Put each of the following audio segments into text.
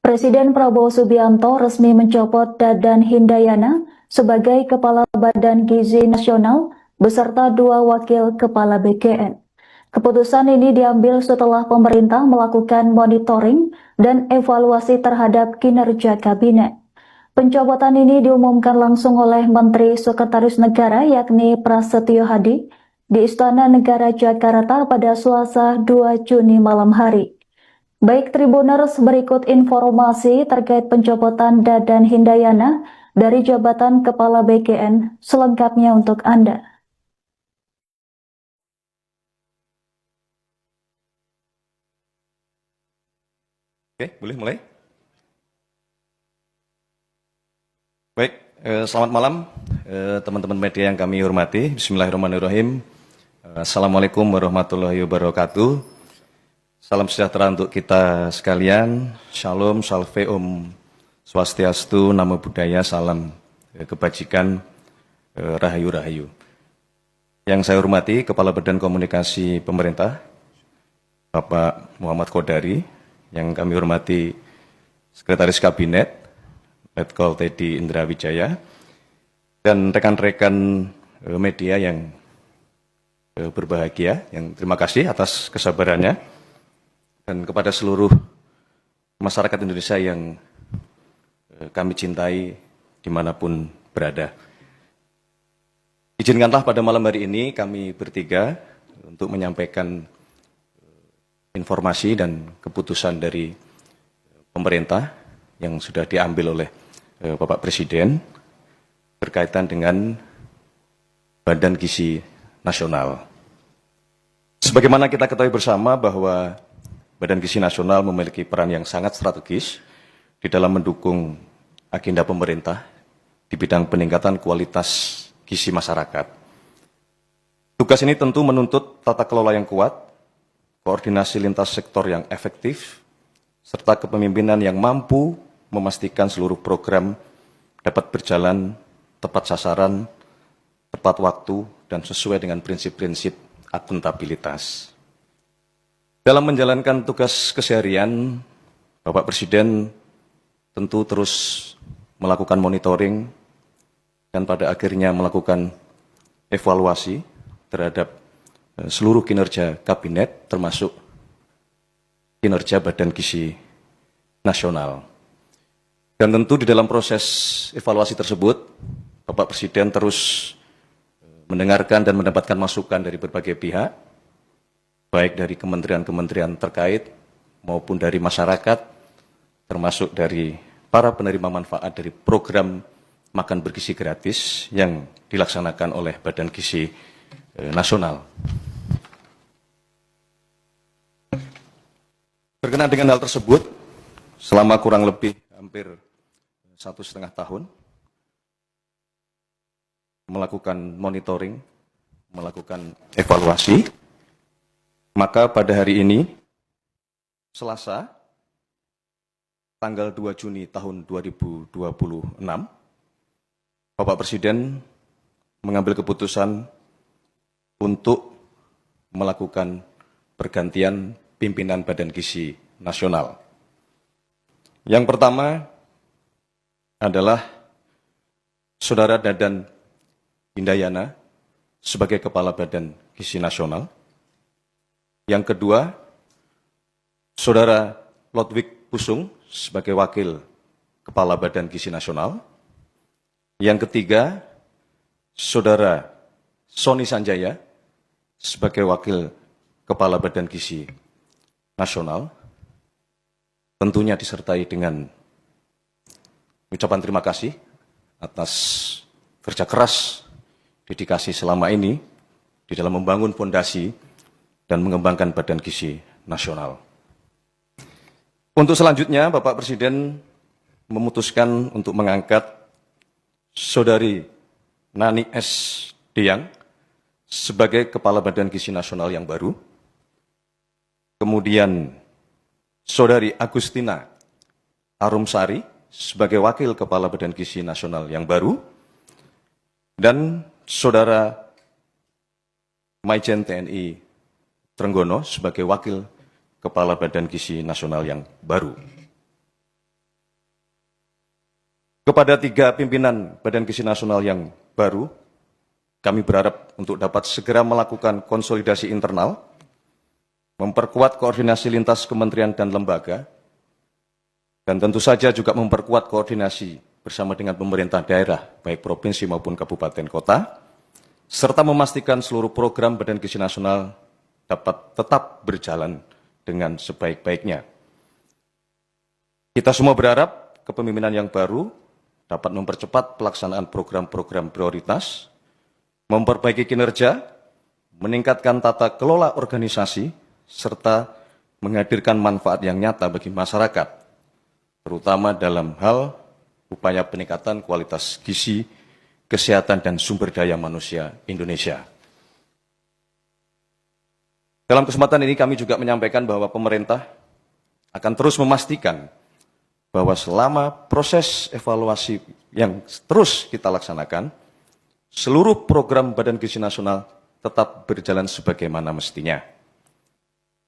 Presiden Prabowo Subianto resmi mencopot Dadan Hindayana sebagai Kepala Badan Gizi Nasional beserta 2 wakil Kepala BKN. Keputusan ini diambil setelah pemerintah melakukan monitoring dan evaluasi terhadap kinerja kabinet. Pencopotan ini diumumkan langsung oleh Menteri Sekretaris Negara yakni Prasetyo Hadi di Istana Negara Jakarta pada Selasa 2 Juni malam hari. Baik Tribuners, berikut informasi terkait pencopotan Dadan Hindayana dari jabatan Kepala BKN selengkapnya untuk Anda. Oke, boleh mulai? Baik, selamat malam teman-teman media yang kami hormati. Bismillahirrahmanirrahim. Assalamualaikum warahmatullahi wabarakatuh. Salam sejahtera untuk kita sekalian. Shalom, salve, om swastiastu, namo buddhaya, salam kebajikan, rahayu-rahayu. Yang saya hormati Kepala Badan Komunikasi Pemerintah, Bapak Muhammad Kodari, yang kami hormati Sekretaris Kabinet, Letkol Teddy Indra Wijaya, dan rekan-rekan media yang berbahagia, yang terima kasih atas kesabarannya, dan kepada seluruh masyarakat Indonesia yang kami cintai dimanapun berada. Izinkanlah pada malam hari ini kami bertiga untuk menyampaikan informasi dan keputusan dari pemerintah yang sudah diambil oleh Bapak Presiden berkaitan dengan Badan Gizi Nasional. Sebagaimana kita ketahui bersama bahwa Badan Gizi Nasional memiliki peran yang sangat strategis di dalam mendukung agenda pemerintah di bidang peningkatan kualitas gizi masyarakat. Tugas ini tentu menuntut tata kelola yang kuat, koordinasi lintas sektor yang efektif, serta kepemimpinan yang mampu memastikan seluruh program dapat berjalan tepat sasaran, tepat waktu, dan sesuai dengan prinsip-prinsip akuntabilitas. Dalam menjalankan tugas keseharian, Bapak Presiden tentu terus melakukan monitoring dan pada akhirnya melakukan evaluasi terhadap seluruh kinerja kabinet termasuk kinerja Badan Gizi Nasional. Dan tentu di dalam proses evaluasi tersebut, Bapak Presiden terus mendengarkan dan mendapatkan masukan dari berbagai pihak, baik dari kementerian-kementerian terkait maupun dari masyarakat, termasuk dari para penerima manfaat dari program makan bergizi gratis yang dilaksanakan oleh Badan Gizi Nasional. Berkenaan dengan hal tersebut, selama kurang lebih hampir 1,5 tahun, melakukan monitoring, melakukan evaluasi, maka pada hari ini, Selasa, tanggal 2 Juni tahun 2026, Bapak Presiden mengambil keputusan untuk melakukan pergantian pimpinan Badan Gizi Nasional. Yang pertama adalah Saudara Dadan Hindayana sebagai Kepala Badan Gizi Nasional. Yang kedua, Saudara Lodwig Pusung sebagai Wakil Kepala Badan Gizi Nasional. Yang ketiga, Saudara Sony Sanjaya sebagai Wakil Kepala Badan Gizi Nasional. Tentunya disertai dengan ucapan terima kasih atas kerja keras, dedikasi selama ini di dalam membangun fondasi dan mengembangkan Badan Gizi Nasional. Untuk selanjutnya, Bapak Presiden memutuskan untuk mengangkat Saudari Nani S. Deyang sebagai Kepala Badan Gizi Nasional yang baru. Kemudian Saudari Agustina Arumsari sebagai Wakil Kepala Badan Gizi Nasional yang baru. Dan Saudara Maijen TNI Trenggono sebagai Wakil Kepala Badan Gizi Nasional yang baru. Kepada 3 pimpinan Badan Gizi Nasional yang baru, kami berharap untuk dapat segera melakukan konsolidasi internal, memperkuat koordinasi lintas kementerian dan lembaga, dan tentu saja juga memperkuat koordinasi bersama dengan pemerintah daerah, baik provinsi maupun kabupaten kota, serta memastikan seluruh program Badan Gizi Nasional dapat tetap berjalan dengan sebaik-baiknya. Kita semua berharap kepemimpinan yang baru dapat mempercepat pelaksanaan program-program prioritas, memperbaiki kinerja, meningkatkan tata kelola organisasi, serta menghadirkan manfaat yang nyata bagi masyarakat, terutama dalam hal upaya peningkatan kualitas gizi, kesehatan, dan sumber daya manusia Indonesia. Dalam kesempatan ini kami juga menyampaikan bahwa pemerintah akan terus memastikan bahwa selama proses evaluasi yang terus kita laksanakan, seluruh program Badan Gizi Nasional tetap berjalan sebagaimana mestinya.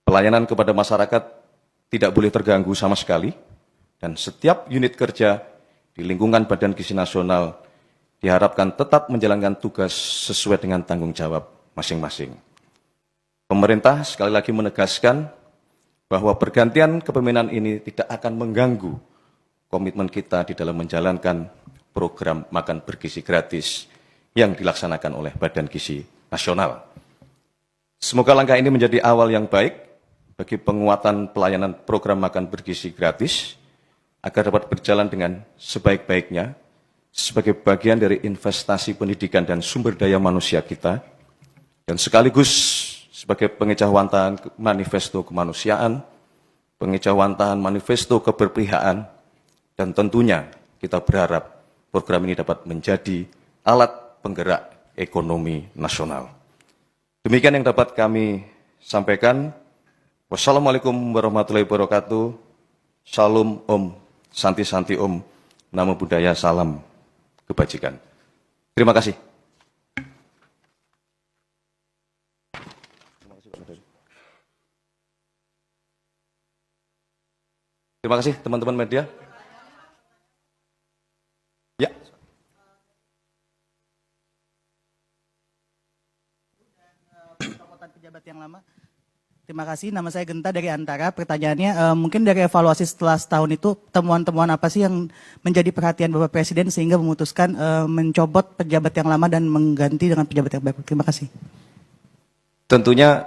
Pelayanan kepada masyarakat tidak boleh terganggu sama sekali, dan setiap unit kerja di lingkungan Badan Gizi Nasional diharapkan tetap menjalankan tugas sesuai dengan tanggung jawab masing-masing. Pemerintah sekali lagi menegaskan bahwa pergantian kepemimpinan ini tidak akan mengganggu komitmen kita di dalam menjalankan program makan bergizi gratis yang dilaksanakan oleh Badan Gizi Nasional. Semoga langkah ini menjadi awal yang baik bagi penguatan pelayanan program makan bergizi gratis agar dapat berjalan dengan sebaik-baiknya sebagai bagian dari investasi pendidikan dan sumber daya manusia kita, dan sekaligus sebagai pengejauhantahan manifesto kemanusiaan, pengejauhantahan manifesto keberpihakan, dan tentunya kita berharap program ini dapat menjadi alat penggerak ekonomi nasional. Demikian yang dapat kami sampaikan. Wassalamualaikum warahmatullahi wabarakatuh. Shalom Om, Santi Santi Om, Namo Buddhaya, salam kebajikan. Terima kasih. Terima kasih teman-teman media. Ya. Pejabat yang lama. Terima kasih, nama saya Genta dari Antara. Pertanyaannya, mungkin dari evaluasi setelah setahun itu, temuan-temuan apa sih yang menjadi perhatian Bapak Presiden sehingga memutuskan mencopot pejabat yang lama dan mengganti dengan pejabat yang baru? Terima kasih. Tentunya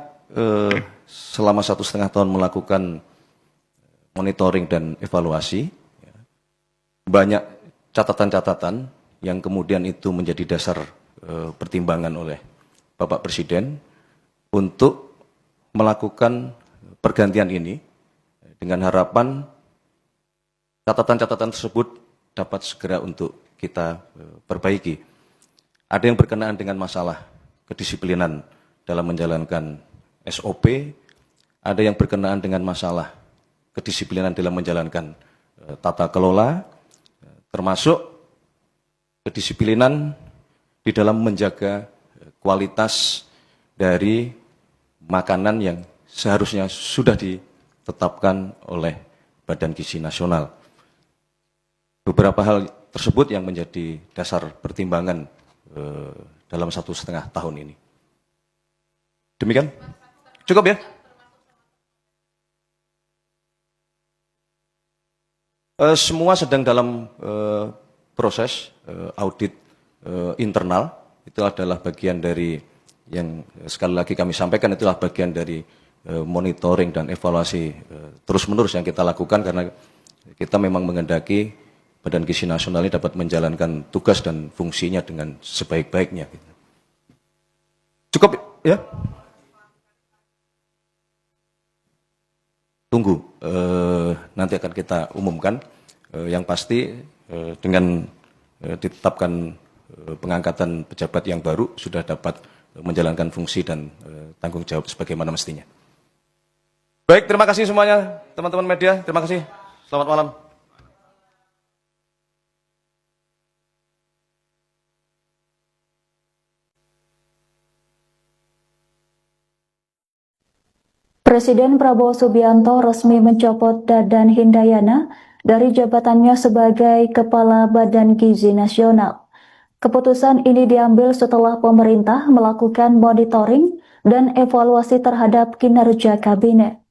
selama 1,5 tahun melakukan monitoring dan evaluasi, banyak catatan-catatan yang kemudian itu menjadi dasar pertimbangan oleh Bapak Presiden untuk melakukan pergantian ini dengan harapan catatan-catatan tersebut dapat segera untuk kita perbaiki. Ada yang berkenaan dengan masalah kedisiplinan dalam menjalankan SOP, ada yang berkenaan dengan masalah kedisiplinan dalam menjalankan tata kelola, termasuk kedisiplinan di dalam menjaga kualitas dari makanan yang seharusnya sudah ditetapkan oleh Badan Gizi Nasional. Beberapa hal tersebut yang menjadi dasar pertimbangan dalam 1,5 tahun ini. Demikian? Cukup ya? Semua sedang dalam proses audit internal. Itu adalah bagian dari yang sekali lagi kami sampaikan, itulah bagian dari monitoring dan evaluasi terus-menerus yang kita lakukan, karena kita memang menghendaki Badan Gizi Nasional ini dapat menjalankan tugas dan fungsinya dengan sebaik-baiknya. Cukup ya? Tunggu, nanti akan kita umumkan. Yang pasti dengan ditetapkan pengangkatan pejabat yang baru sudah dapat menjalankan fungsi dan tanggung jawab sebagaimana mestinya. Baik, terima kasih semuanya teman-teman media. Terima kasih. Selamat malam. Presiden Prabowo Subianto resmi mencopot Dadan Hindayana dari jabatannya sebagai Kepala Badan Gizi Nasional. Keputusan ini diambil setelah pemerintah melakukan monitoring dan evaluasi terhadap kinerja kabinet.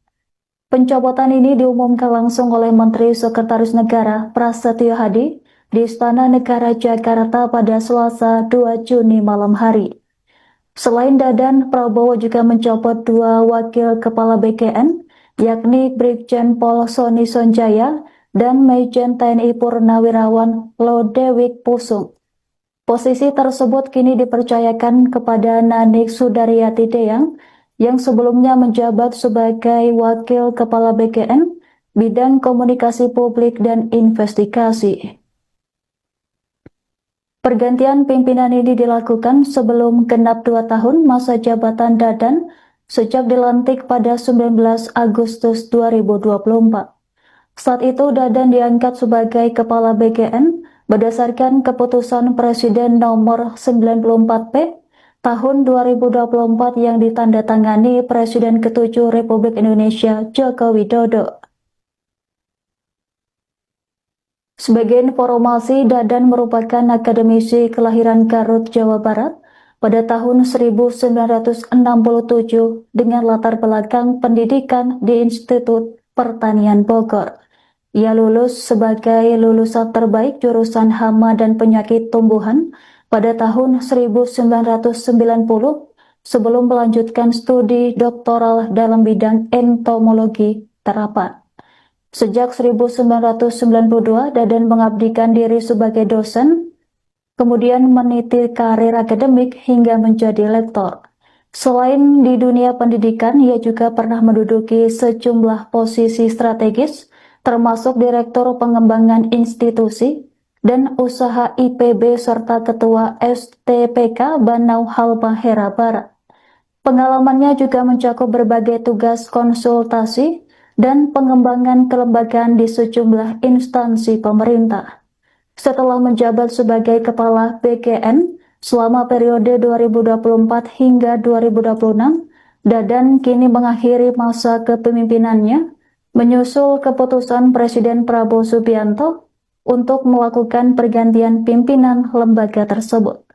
Pencopotan ini diumumkan langsung oleh Menteri Sekretaris Negara Prasetyo Hadi di Istana Negara Jakarta pada Selasa 2 Juni malam hari. Selain Dadan, Prabowo juga mencopot 2 wakil kepala BKN, yakni Brigjen Pol Sony Sonjaya dan Majen TNI Purnawirawan Lodewijk Pusung. Posisi tersebut kini dipercayakan kepada Nanik Sudaryati Deyang yang sebelumnya menjabat sebagai Wakil Kepala BKN Bidang Komunikasi Publik dan Investigasi. Pergantian pimpinan ini dilakukan sebelum genap 2 tahun masa jabatan Dadan sejak dilantik pada 19 Agustus 2024. Saat itu Dadan diangkat sebagai Kepala BKN berdasarkan keputusan Presiden nomor 94P tahun 2024 yang ditandatangani Presiden ke-7 Republik Indonesia Joko Widodo. Sebagai informasi, Dadan merupakan akademisi kelahiran Garut, Jawa Barat pada tahun 1967 dengan latar belakang pendidikan di Institut Pertanian Bogor. Ia lulus sebagai lulusan terbaik jurusan Hama dan Penyakit Tumbuhan pada tahun 1990 sebelum melanjutkan studi doktoral dalam bidang entomologi terapan. Sejak 1992, Dadan mengabdikan diri sebagai dosen, kemudian meniti karir akademik hingga menjadi lektor. Selain di dunia pendidikan, ia juga pernah menduduki sejumlah posisi strategis, termasuk Direktur Pengembangan Institusi dan Usaha IPB serta Ketua STPK Banau Halmahera Barat. Pengalamannya juga mencakup berbagai tugas konsultasi dan pengembangan kelembagaan di sejumlah instansi pemerintah. Setelah menjabat sebagai Kepala BKN selama periode 2024 hingga 2026, Dadan kini mengakhiri masa kepemimpinannya menyusul keputusan Presiden Prabowo Subianto untuk melakukan pergantian pimpinan lembaga tersebut.